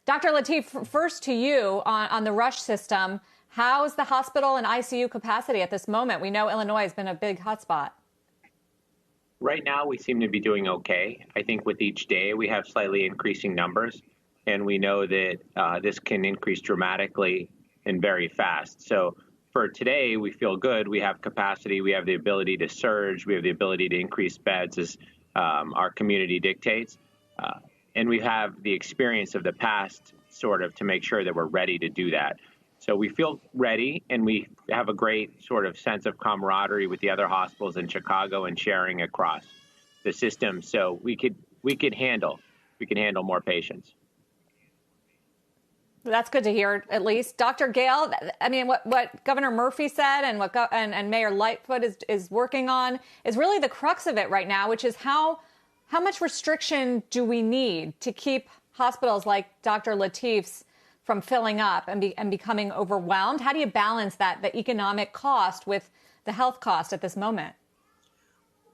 Dr. Latif, first to you on the rush system. How's the hospital and ICU capacity at this moment? We know Illinois has been a big hotspot. Right now, we seem to be doing okay. I think with each day, we have slightly increasing numbers, and we know that this can increase dramatically and very fast. So for today, we feel good. We have capacity. We have the ability to surge. We have the ability to increase beds as our community dictates. And we have the experience of the past sort of to make sure that we're ready to do that. So we feel ready, and we have a great sort of sense of camaraderie with the other hospitals in Chicago and sharing across the system. So we could handle more patients. That's good to hear, at least. Dr. Gale, I mean, what Governor Murphy said and what and Mayor Lightfoot is working on is really the crux of it right now, which is how much restriction do we need to keep hospitals like Dr. Latif's from filling up and becoming overwhelmed? How do you balance that, the economic cost with the health cost at this moment?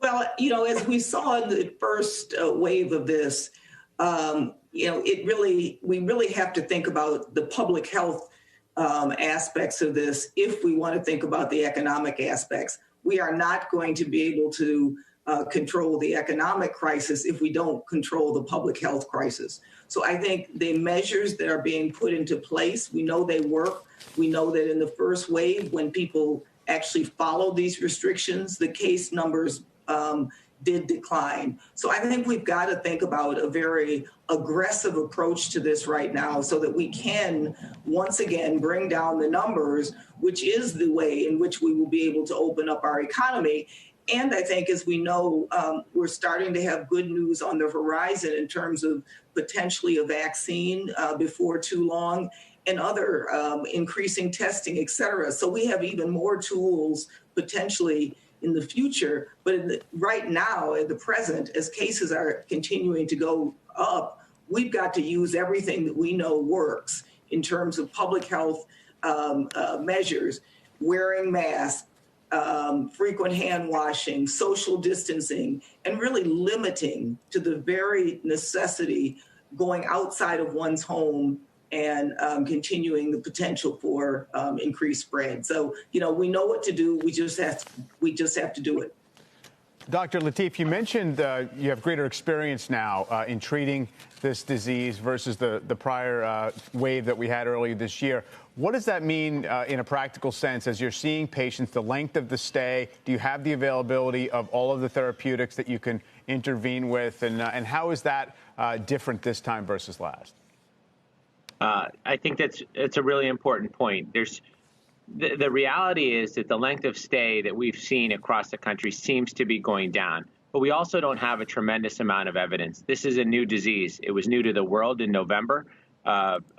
Well, as we saw in the first wave of this, we really have to think about the public health aspects of this if we want to think about the economic aspects. We are not going to be able to control the economic crisis if we don't control the public health crisis. So I think the measures that are being put into place, we know they work. We know that in the first wave, when people actually followed these restrictions, the case numbers did decline. So I think we've got to think about a very aggressive approach to this right now so that we can, once again, bring down the numbers, which is the way in which we will be able to open up our economy. And I think, as we know, we're starting to have good news on the horizon in terms of potentially a vaccine before too long and other increasing testing, et cetera. So we have even more tools potentially in the future. But right now, at the present, as cases are continuing to go up, we've got to use everything that we know works in terms of public health measures, wearing masks, frequent hand washing, social distancing, and really limiting to the very necessity going outside of one's home and continuing the potential for increased spread. So, we know what to do. We just have to do it. Dr. Latif, you mentioned you have greater experience now in treating this disease versus the prior wave that we had earlier this year. What does that mean in a practical sense as you're seeing patients, the length of the stay? Do you have the availability of all of the therapeutics that you can intervene with? And how is that different this time versus last? I think it's a really important point. The reality is that the length of stay that we've seen across the country seems to be going down, but we also don't have a tremendous amount of evidence. This is a new disease. It was new to the world in November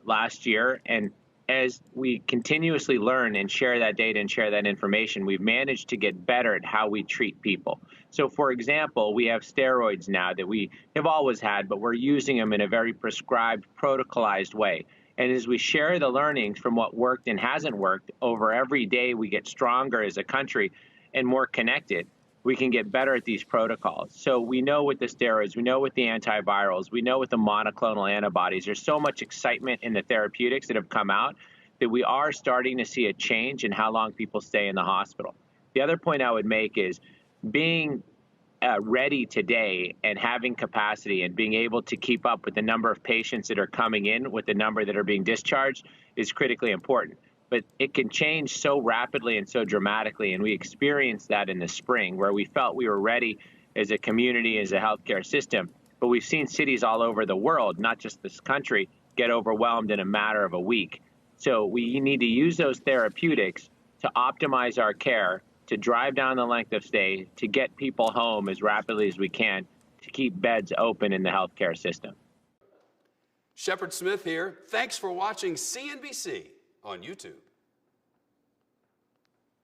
last year. And as we continuously learn and share that data and share that information, we've managed to get better at how we treat people. So, for example, we have steroids now that we have always had, but we're using them in a very prescribed, protocolized way. And as we share the learnings from what worked and hasn't worked over every day, we get stronger as a country and more connected. We can get better at these protocols. So we know with the steroids, we know with the antivirals, we know with the monoclonal antibodies, there's so much excitement in the therapeutics that have come out that we are starting to see a change in how long people stay in the hospital. The other point I would make is being ready today and having capacity and being able to keep up with the number of patients that are coming in with the number that are being discharged is critically important. But it can change so rapidly and so dramatically, and we experienced that in the spring where we felt we were ready as a community, as a healthcare system. But we've seen cities all over the world, not just this country, get overwhelmed in a matter of a week. So we need to use those therapeutics to optimize our care, to drive down the length of stay, to get people home as rapidly as we can, to keep beds open in the healthcare system. Shepard Smith here. Thanks for watching CNBC on YouTube.